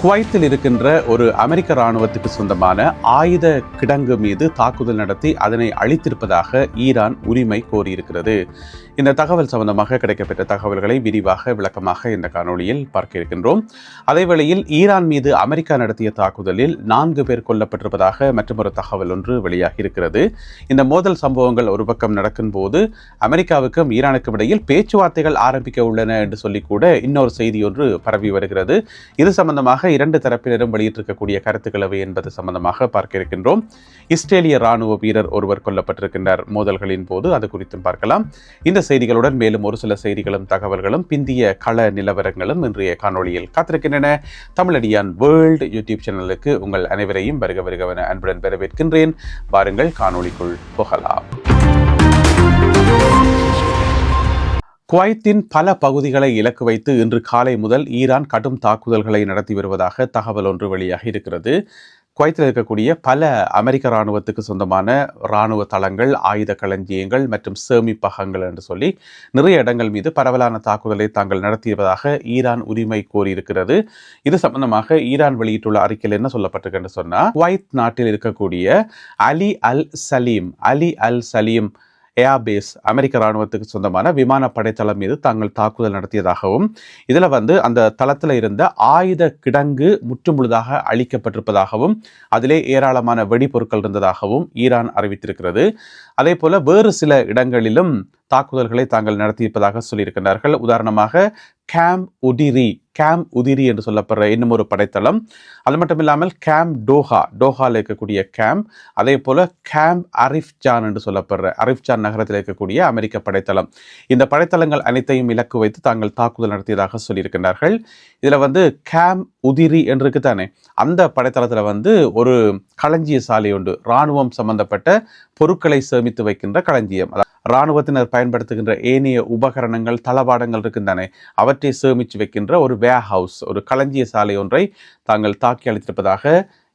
குவைத்தில் இருக்கின்ற ஒரு அமெரிக்க இராணுவத்துக்கு சொந்தமான ஆயுத கிடங்கு மீது தாக்குதல் நடத்தி அதனை அழித்திருப்பதாக ஈரான் உரிமை கோரியிருக்கிறது. இந்த தகவல் சம்பந்தமாக கிடைக்கப்பெற்ற தகவல்களை விரிவாக விளக்கமாக இந்த காணொளியில் பார்க்க இருக்கின்றோம். அதேவேளையில் ஈரான் மீது அமெரிக்கா நடத்திய தாக்குதலில் 4 பேர் கொல்லப்பட்டிருப்பதாக மற்றொரு தகவல் ஒன்று வெளியாகி இருக்கிறது. இந்த மோதல் சம்பவங்கள் ஒரு பக்கம் நடக்கும் போது அமெரிக்காவுக்கும் ஈரானுக்கும் இடையில் பேச்சுவார்த்தைகள் ஆரம்பிக்க உள்ளன என்று சொல்லி கூட இன்னொரு செய்தி ஒன்று பரவி வருகிறது. இது சம்பந்தமாக 2 தரப்பினரும் வெளியிட்டிருக்கக்கூடிய கருத்துக்களவை என்பது சம்பந்தமாக பார்க்க இருக்கின்றோம். இஸ்ரேலிய ராணுவ வீரர் ஒருவர் கொல்லப்பட்டிருக்கின்றார் மோதல்களின் போது, அது குறித்தும் பார்க்கலாம். இந்த செய்திகளுடன் மேலும் ஒரு சில செய்திகளும் தகவல்களும் பிந்திய கள நிலவரங்களும் இன்றைய காணொளியில் காத்திருக்கின்றன. தமிழடியான் வேர்ல்டு யூடியூப் சேனலுக்கு உங்கள் அனைவரையும் வருகவன அன்புடன் வரவேற்கின்றேன். வாருங்கள் காணொளிக்குள் போகலாம். குவைத்தின் பல பகுதிகளை இலக்கு வைத்து இன்று காலை முதல் ஈரான் கடும் தாக்குதல்களை நடத்தி வருவதாக தகவல் ஒன்று வெளியாகி இருக்கிறது. குவைத்தில் இருக்கக்கூடிய பல அமெரிக்க இராணுவத்துக்கு சொந்தமான இராணுவ தளங்கள், ஆயுத களஞ்சியங்கள் மற்றும் சேமிப்பகங்கள் என்று சொல்லி நிறைய இடங்கள் மீது பரவலான தாக்குதலை தாங்கள் நடத்தியதாக ஈரான் உரிமை கோரியிருக்கிறது. இது சம்பந்தமாக ஈரான் வெளியிட்டுள்ள அறிக்கையில் என்ன சொல்லப்பட்டிருக்கு என்று சொன்னால், குவைத் நாட்டில் இருக்கக்கூடிய அலி அல் சலீம் ஏர்பேஸ் அமெரிக்க இராணுவத்துக்கு சொந்தமான விமான படைத்தளம் மீது தாங்கள் தாக்குதல் நடத்தியதாகவும், இதில் அந்த தளத்தில் இருந்த ஆயுத கிடங்கு முற்றுமுழுதாக அழிக்கப்பட்டிருப்பதாகவும், அதிலே ஏராளமான வெடிபொருட்கள் இருந்ததாகவும் ஈரான் அறிவித்திருக்கிறது. அதே போல வேறு சில இடங்களிலும் தாக்குதல்களை தாங்கள் நடத்தியிருப்பதாக சொல்லியிருக்கிறார்கள். உதாரணமாக கேம்ப் உதிரி என்று சொல்லப்படுற இன்னும் ஒரு படைத்தளம், அது மட்டும் இல்லாமல் கேம்ப் டோஹாவில் இருக்கக்கூடிய கேம்ப், அதே போல கேம்ப் அரிஃப்ஜான் என்று சொல்லப்படுற அரிஃப்ஜான் நகரத்தில் இருக்கக்கூடிய அமெரிக்க படைத்தளம், இந்த படைத்தளங்கள் அனைத்தையும் இலக்கு வைத்து தாங்கள் தாக்குதல் நடத்தியதாக சொல்லியிருக்கிறார்கள். இதில் கேம்ப் உதிரி என்று இருக்குதானே, அந்த படைத்தளத்தில் ஒரு களஞ்சிய சாலை உண்டு, இராணுவம் சம்பந்தப்பட்ட பொருட்களை சேமித்து வைக்கின்ற களஞ்சியம். இராணுவத்தினர் பயன்படுத்துகின்ற ஏனைய உபகரணங்கள், தளபாடங்கள் இருக்கின்றன, அவற்றை சேமித்து வைக்கின்ற ஒரு வேர்ஹவுஸ், ஒரு களஞ்சிய சாலை ஒன்றை தாங்கள் தாக்கி அளித்திருப்பதாக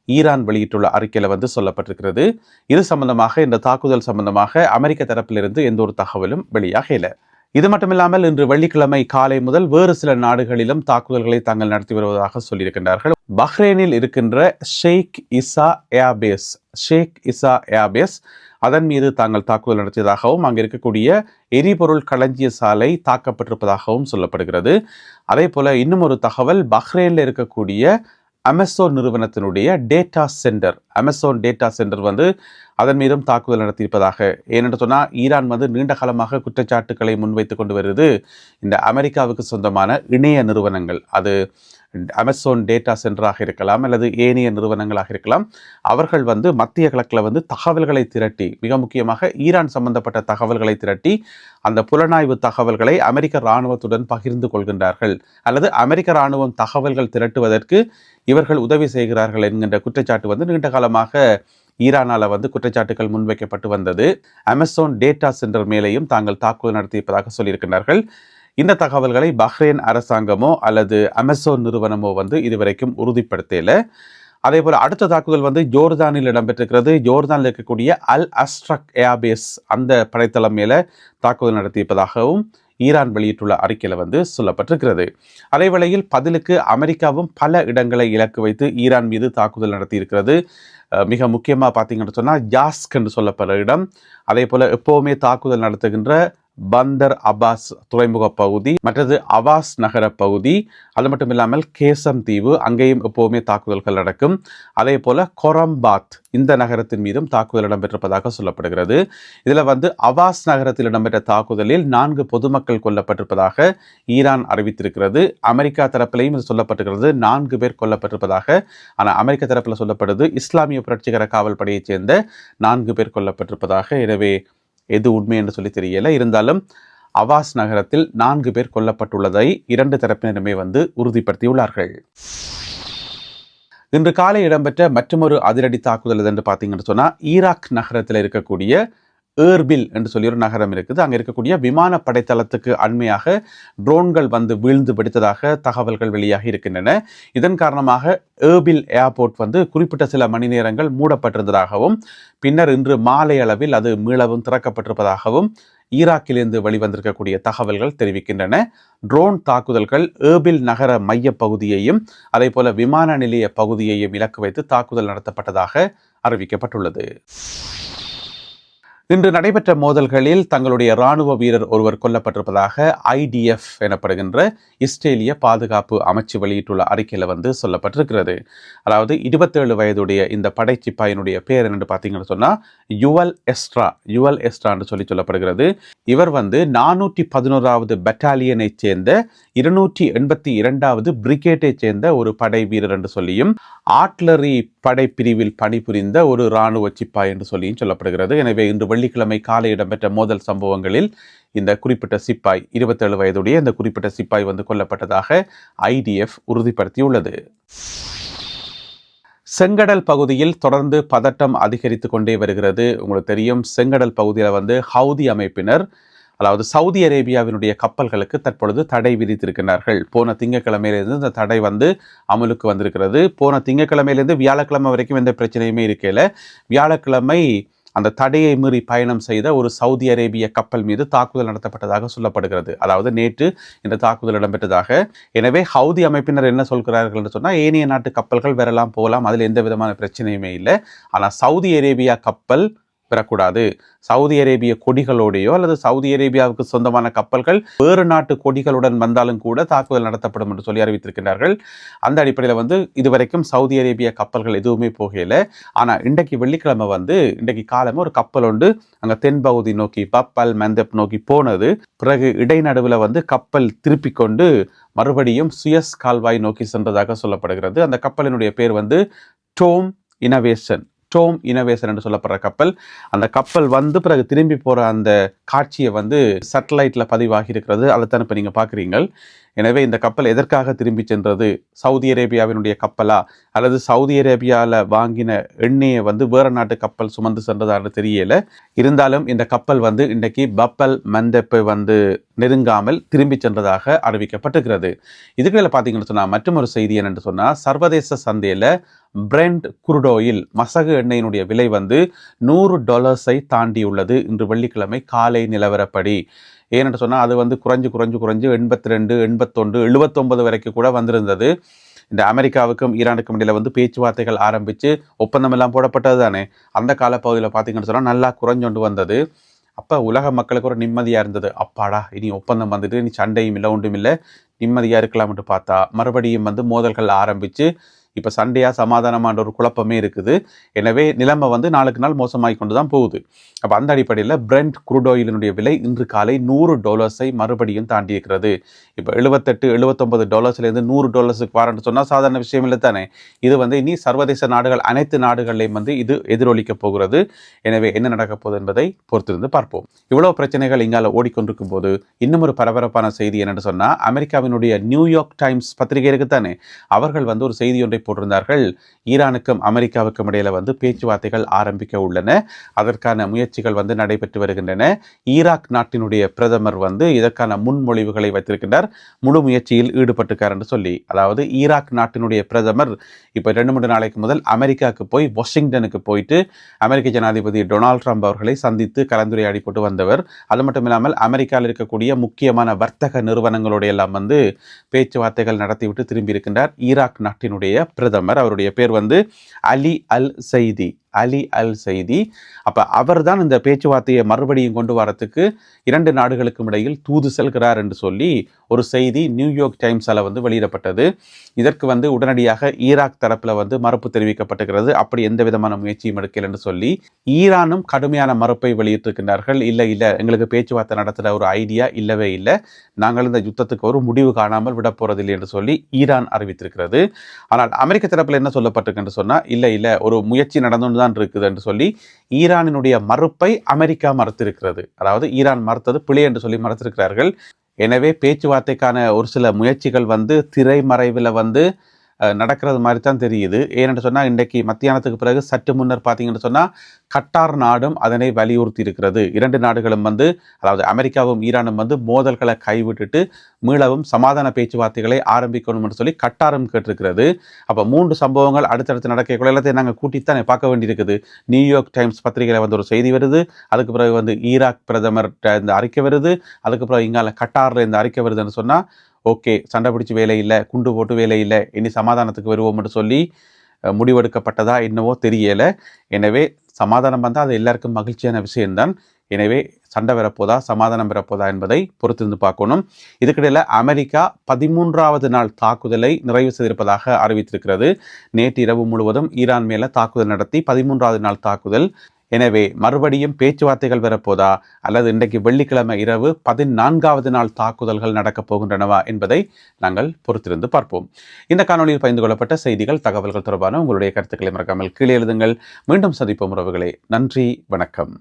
ஈரான் வெளியிட்டுள்ள அறிக்கையில் சொல்லப்பட்டிருக்கிறது. இது சம்பந்தமாக, இந்த தாக்குதல் சம்பந்தமாக அமெரிக்க தரப்பிலிருந்து எந்த ஒரு தகவலும் வெளியாகல. இது மட்டுமில்லாமல் இன்று வெள்ளிக்கிழமை காலை முதல் வேறு சில நாடுகளிலும் தாக்குதல்களை தாங்கள் நடத்தி வருவதாக சொல்லியிருக்கின்றார்கள். பஹ்ரைனில் இருக்கின்ற ஷேக் இசா ஏர்பேஸ் அதன் மீது தாங்கள் தாக்குதல் நடத்தியதாகவும், அங்கு இருக்கக்கூடிய எரிபொருள் களஞ்சிய சாலை தாக்கப்பட்டிருப்பதாகவும் சொல்லப்படுகிறது. அதே போல இன்னும் ஒரு தகவல், பஹ்ரைனில் இருக்கக்கூடிய அமேசான் நிறுவனத்தினுடைய அமேசான் டேட்டா சென்டர் அதன் மீதும் தாக்குதல் நடத்தியிருப்பதாக. ஏனென்று சொன்னால், ஈரான் நீண்ட காலமாக குற்றச்சாட்டுக்களை முன்வைத்து கொண்டு வருது. இந்த அமெரிக்காவுக்கு சொந்தமான இணைய நிறுவனங்கள், அது அமேசான் டேட்டா சென்டராக இருக்கலாம் அல்லது ஏனைய நிறுவனங்களாக இருக்கலாம், அவர்கள் மத்திய கிழக்கில் தகவல்களை திரட்டி, மிக முக்கியமாக ஈரான் சம்பந்தப்பட்ட தகவல்களை திரட்டி அந்த புலனாய்வு தகவல்களை அமெரிக்க இராணுவத்துடன் பகிர்ந்து கொள்கின்றார்கள், அல்லது அமெரிக்க இராணுவம் தகவல்கள் திரட்டுவதற்கு இவர்கள் உதவி செய்கிறார்கள் என்கின்ற குற்றச்சாட்டு நீண்ட காலமாக ஈரானால் குற்றச்சாட்டுகள் முன்வைக்கப்பட்டு வந்தது. அமேசான் டேட்டா சென்டர் மேலேயும் தாங்கள் தாக்குதல் நடத்தியிருப்பதாக சொல்லியிருக்கிறார்கள். இந்த தகவல்களை பஹ்ரைன் அரசாங்கமோ அல்லது அமேசான் நிறுவனமோ இதுவரைக்கும் உறுதிப்படுத்தல. அதே போல அடுத்த தாக்குதல் ஜோர்தானில் இடம்பெற்றிருக்கிறது. ஜோர்தானில் இருக்கக்கூடிய அல் அஸ்ட்ரக் ஏர்பேஸ், அந்த படைத்தளம் மேல தாக்குதல் நடத்தியிருப்பதாகவும் ஈரான் வெளியிட்டுள்ள அறிக்கையில் சொல்லப்பட்டிருக்கிறது. அதே வேளையில் பதிலுக்கு அமெரிக்காவும் பல இடங்களை இலக்கு வைத்து ஈரான் மீது தாக்குதல் நடத்தியிருக்கிறது. மிக முக்கியமாக பார்த்தீங்கன்னு சொன்னால் யாஸ்க் என்று சொல்லப்படுற இடம், அதே போல எப்போவுமே தாக்குதல் நடத்துகின்ற பந்தர் அபாஸ் துறைமுக பகுதி, மற்றது அவாஸ் நகர பகுதி, அது மட்டும் இல்லாமல் கேசம் தீவு, அங்கேயும் எப்போவுமே தாக்குதல்கள் நடக்கும். அதே போல கொரம்பாத், இந்த நகரத்தின் மீதும் தாக்குதல் இடம்பெற்றிருப்பதாக சொல்லப்படுகிறது. இதில் அவாஸ் நகரத்தில் இடம்பெற்ற தாக்குதலில் 4 பொதுமக்கள் கொல்லப்பட்டிருப்பதாக ஈரான் அறிவித்திருக்கிறது. அமெரிக்கா தரப்பிலையும் இது சொல்லப்பட்டிருக்கிறது, 4 பேர் கொல்லப்பட்டிருப்பதாக. ஆனால் அமெரிக்க தரப்பில் சொல்லப்படுது இஸ்லாமிய புரட்சிகர காவல் படையைச் சேர்ந்த 4 பேர் கொல்லப்பட்டிருப்பதாக. எனவே எது உண்மை என்று சொல்லி தெரியல. இருந்தாலும் அவாஸ் நகரத்தில் 4 பேர் கொல்லப்பட்டுள்ளதை 2 தரப்பினருமே உறுதிப்படுத்தியுள்ளார்கள். இன்று காலை இடம்பெற்ற மற்றொரு அதிரடி தாக்குதல் என்று பார்த்தீங்கன்னு சொன்னால், ஈராக் நகரத்தில் இருக்கக்கூடிய ஏர்பில் என்று சொல்லி ஒரு நகரம் இருக்குது. அங்கே இருக்கக்கூடிய விமான படைத்தளத்துக்கு அண்மையாக ட்ரோன்கள் வீழ்ந்து வெடித்ததாக தகவல்கள் வெளியாகி இருக்கின்றன. இதன் காரணமாக ஏர்பில் ஏர்போர்ட் குறிப்பிட்ட சில மணி நேரங்கள் மூடப்பட்டிருந்ததாகவும், பின்னர் இன்று மாலை அளவில் அது மீளவும் திறக்கப்பட்டிருப்பதாகவும் ஈராக்கிலிருந்து வெளிவந்திருக்கக்கூடிய தகவல்கள் தெரிவிக்கின்றன. ட்ரோன் தாக்குதல்கள் ஏர்பில் நகர மைய பகுதியையும் அதே போல விமான நிலைய பகுதியையும் இலக்கு வைத்து தாக்குதல் நடத்தப்பட்டதாக அறிவிக்கப்பட்டுள்ளது. இன்று நடைபெற்ற மோதல்களில் தங்களுடைய இராணுவ வீரர் ஒருவர் கொல்லப்பட்டிருப்பதாக IDF எனப்படுகின்ற இஸ்ரேலிய பாதுகாப்பு அமைச்சு வெளியிட்டுள்ள அறிக்கையில் சொல்லப்பட்டிருக்கிறது. அதாவது 27 வயதுடைய இந்த படை சிப்பாயினுடைய பேர் என்று பார்த்தீங்கன்னு சொன்னால் யுவல் எஸ்ட்ரா என்று சொல்லப்படுகிறது. இவர் 411வது பட்டாலியனை சேர்ந்த 282வது பிரிகேட்டை சேர்ந்த ஒரு படை வீரர் என்று சொல்லியும் ஆர்ட்லரி படைப்பிரிவில் பணிபுரிந்த ஒரு இராணுவ சிப்பாய் என்று சொல்லியும் சொல்லப்படுகிறது. எனவே இன்று வெள்ளிக்கிழமை காலை இடம்பெற்ற மோதல் சம்பவங்களில் இந்த குறிப்பிட்ட சிப்பாய் 27 வயதுடைய இந்த குறிப்பிட்ட சிப்பாய் கொல்லப்பட்டதாக IDF உறுதிப்படுத்தியுள்ளது. செங்கடல் பகுதியில் தொடர்ந்து பதட்டம் அதிகரித்து கொண்டே வருகிறது. உங்களுக்கு தெரியும், செங்கடல் பகுதியில் ஹவுதி அமைப்பினர், அதாவது சவுதி அரேபியாவினுடைய கப்பல்களுக்கு தற்பொழுது தடை விதித்திருக்கிறார்கள். போன திங்கட்கிழமையிலிருந்து இந்த தடை அமலுக்கு வந்திருக்கிறது. போன திங்கட்கிழமையிலிருந்து வியாழக்கிழமை வரைக்கும் எந்த பிரச்சனையுமே இருக்கையில் வியாழக்கிழமை அந்த தடையை மீறி பயணம் செய்த ஒரு சவுதி அரேபிய கப்பல் மீது தாக்குதல் நடத்தப்பட்டதாக சொல்லப்படுகிறது. அதாவது நேற்று இந்த தாக்குதல் இடம்பெற்றதாக. எனவே ஹவுதி அமைப்பினர் என்ன சொல்கிறார்கள் என்று சொன்னால், ஏனைய நாட்டு கப்பல்கள் வரலாம் போகலாம், அதில் எந்த விதமான பிரச்சனையுமே இல்லை. ஆனால் சவுதி அரேபியா கப்பல் பெறக்கூடாது. சவுதி அரேபிய கொடிகளோடையோ அல்லது சவுதி அரேபியாவுக்கு சொந்தமான கப்பல்கள் வேறு நாட்டு கொடிகளுடன் வந்தாலும் கூட தாக்குதல் நடத்தப்படும் என்று சொல்லி அறிவித்திருக்கிறார்கள். அந்த அடிப்படையில் இதுவரைக்கும் சவுதி அரேபிய கப்பல்கள் எதுவுமே போகல. ஆனால் இன்றைக்கு வெள்ளிக்கிழமை இன்றைக்கு காலமே ஒரு கப்பல் ஒன்று அங்கே தென்பகுதி நோக்கி பப்பல் மந்தப் நோக்கி போனது. பிறகு இடைநடுவில் கப்பல் திருப்பி கொண்டு மறுபடியும் சுயஸ் கால்வாய் நோக்கி சென்றதாக சொல்லப்படுகிறது. அந்த கப்பலினுடைய பேர் டோம் இனோவேஷன் என்று சொல்லப்படுற கப்பல். அந்த கப்பல் பிறகு திரும்பி போகிற அந்த காட்சியை சேட்டலைட்டில் பதிவாகி இருக்கிறது. அதை தான் இப்போ நீங்கள் பார்க்குறீங்க. எனவே இந்த கப்பல் எதற்காக திரும்பி சென்றது? சவுதி அரேபியாவினுடைய கப்பலா அல்லது சவுதி அரேபியாவில் வாங்கின எண்ணெயை வேறு நாட்டு கப்பல் சுமந்து சென்றதான்னு தெரியல. இருந்தாலும் இந்த கப்பல் இன்றைக்கு பப்பல் மந்தப்பை நெருங்காமல் திரும்பி சென்றதாக அறிவிக்கப்பட்டிருக்கிறது. இதுக்குள்ள பார்த்தீங்கன்னு சொன்னால் மற்றொரு செய்தி என்னென்று சொன்னால், சர்வதேச சந்தையில் பிரெண்ட் குருடோயில் மசகு எண்ணெயினுடைய விலை $100 தாண்டியுள்ளது இன்று வெள்ளிக்கிழமை காலை நிலவரப்படி. ஏனென்று சொன்னால் அது குறைஞ்சு 82, 81, 79 வரைக்கும் கூட வந்திருந்தது. இந்த அமெரிக்காவுக்கும் ஈரானுக்கும் இடையில் பேச்சுவார்த்தைகள் ஆரம்பித்து ஒப்பந்தம் எல்லாம் போடப்பட்டது தானே. அந்த காலப்பகுதியில் பார்த்தீங்கன்னு சொன்னால் நல்லா குறைஞ்சொண்டு வந்தது. அப்போ உலக மக்களுக்கு ஒரு நிம்மதியாக இருந்தது. அப்பாடா, இனி ஒப்பந்தம் இனி சண்டையும் இல்லை ஒன்றும் இல்லை, நிம்மதியாக இருக்கலாம்னு பார்த்தா மறுபடியும் மோதல்கள் ஆரம்பித்து இப்போ சண்டையாக சமாதானமான ஒரு குழப்பமே இருக்குது. எனவே நிலைமை நாளுக்கு நாள் மோசமாகி கொண்டு தான் போகுது. அப்போ அந்த அடிப்படையில் பிரெண்ட் குரூட் ஆயிலினுடைய விலை இன்று காலை $100 மறுபடியும் தாண்டி இருக்கிறது. இப்போ 78, $79 $100 வரன்னு சொன்னால் சாதாரண விஷயம் இல்லை தானே. இது இனி சர்வதேச நாடுகள் அனைத்து நாடுகளையும் இது எதிரொலிக்க போகிறது. எனவே என்ன நடக்க போகுது என்பதை பொறுத்திருந்து பார்ப்போம். இவ்வளவு பிரச்சனைகள் இங்கால ஓடிக்கொண்டிருக்கும் போது இன்னும் ஒரு பரபரப்பான செய்தி என்னென்னு சொன்னால், அமெரிக்காவினுடைய நியூயார்க் டைம்ஸ் பத்திரிகை இருக்குத்தானே, அவர்கள் ஒரு செய்தி ஒன்றை போட்டிருந்தார்கள். ஈரானுக்கும் அமெரிக்காவுக்கும் இடையில பேச்சுவார்த்தைகள் ஆரம்பிக்க உள்ளன, அதற்கான முயற்சிகள் நடைபெற்று வருகின்றன. ஈராக் நாட்டினுடைய பிரதமர் இதற்கான முன்மொழிவுகளை வைத்திருக்கின்றார், முழு முயற்சியில் ஈடுபட்டிருக்கார் என்று சொல்லி. அதாவது ஈராக் நாட்டினுடைய பிரதமர் இப்போ 2-3 நாளைக்கு முதல் அமெரிக்காவுக்கு போய் வாஷிங்டனுக்கு போயிட்டு அமெரிக்க ஜனாதிபதி டொனால்ட் ட்ரம்ப் அவர்களை சந்தித்து கலந்துரையாடி போட்டு வந்தவர். அது மட்டும் இல்லாமல் அமெரிக்காவில் இருக்கக்கூடிய முக்கியமான வர்த்தக நிறுவனங்களோட எல்லாம் பேச்சுவார்த்தைகள் நடத்திவிட்டு திரும்பி இருக்கின்றார் ஈராக் நாட்டினுடைய பிரதமர். அவருடைய பேர் அலி அல் சைதி. அப்போ அவர் தான் இந்த பேச்சுவார்த்தையை மறுபடியும் கொண்டு வரத்துக்கு 2 நாடுகளுக்கும் இடையில் தூது செல்கிறார் என்று சொல்லி ஒரு செய்தி நியூயார்க் டைம்ஸால் வெளியிடப்பட்டது. இதற்கு உடனடியாக ஈராக் தரப்பில் மறுப்பு தெரிவிக்கப்பட்டிருக்கிறது. அப்படி எந்த விதமான முயற்சியும் எடுக்கல என்று சொல்லி ஈரானும் கடுமையான மறுப்பை வெளியிட்டிருக்கின்றார்கள். இல்லை எங்களுக்கு பேச்சுவார்த்தை நடத்துகிற ஒரு ஐடியா இல்லவே இல்லை, நாங்கள் இந்த யுத்தத்துக்கு ஒரு முடிவு காணாமல் விட போறதில்லை என்று சொல்லி ஈரான் அறிவித்திருக்கிறது. ஆனால் அமெரிக்க தரப்பில் என்ன சொல்லப்பட்டிருக்கு என்று சொன்னால், இல்லை ஒரு முயற்சி நடந்து தான் இருக்குது என்று சொல்லி ஈரானினுடைய மறுப்பை அமெரிக்கா மறுத்திருக்கிறது. அதாவது ஈரான் மறுத்தது பிழை என்று சொல்லி மறுத்திருக்கிறார்கள். எனவே பேச்சுவார்த்தைக்கான ஒரு சில முயற்சிகள் திரைமறைவில் நடக்கிறது மாதிரி தான் தெரியுது. ஏனென்று சொன்னால் இன்றைக்கு மத்தியானத்துக்கு பிறகு சற்று முன்னர் பார்த்தீங்கன்னு சொன்னால் கட்டார் நாடும் அதனை வலியுறுத்தி இருக்கிறது. 2 நாடுகளும் அதாவது அமெரிக்காவும் ஈரானும் மோதல்களை கைவிட்டுட்டு மீளவும் சமாதான பேச்சுவார்த்தைகளை ஆரம்பிக்கணும் என்று சொல்லி கட்டாரும் கேட்டிருக்கிறது. அப்போ 3 சம்பவங்கள் அடுத்தடுத்து நடக்கக்குள்ள எல்லாத்தையும் நாங்கள் கூட்டித்தான் பார்க்க வேண்டியிருக்குது. நியூயார்க் டைம்ஸ் பத்திரிகையில் ஒரு செய்தி வருது, அதுக்கு பிறகு ஈராக் பிரதமர் இந்த அறிக்கை வருது, அதுக்கு பிறகு இங்கால கட்டாரில் இந்த அறிக்கை வருதுன்னு சொன்னால் ஓகே, சண்டை பிடிச்சி வேலை இல்லை, குண்டு போட்டு வேலை இல்லை, இனி சமாதானத்துக்கு வருவோம்னு சொல்லி முடிவெடுக்கப்பட்டதா என்னவோ தெரியலை. எனவே சமாதானம் அது எல்லாருக்கும் மகிழ்ச்சியான விஷயம்தான். எனவே சண்டை வரப்போதா சமாதானம் வரப்போதா என்பதை பொறுத்திருந்து பார்க்கணும். இதுக்கிடையில் அமெரிக்கா 13வது நாள் தாக்குதலை நிறைவு செய்திருப்பதாக அறிவித்திருக்கிறது. நேற்று இரவு முழுவதும் ஈரான் மேலே தாக்குதல் நடத்தி 13வது நாள் தாக்குதல். எனவே மறுபடியும் பேச்சுவார்த்தைகள் வரப்போதா அல்லது இன்றைக்கு வெள்ளிக்கிழமை இரவு 14வது நாள் தாக்குதல்கள் நடக்கப் போகின்றனவா என்பதை நாங்கள் பொறுத்திருந்து பார்ப்போம். இந்த காணொலியில் பகிர்ந்து கொள்ளப்பட்ட செய்திகள், தகவல்கள் தொடர்பான உங்களுடைய கருத்துக்களை மறக்காமல் கீழே எழுதுங்கள். மீண்டும் சந்திப்போம் உறவுகளே. நன்றி, வணக்கம்.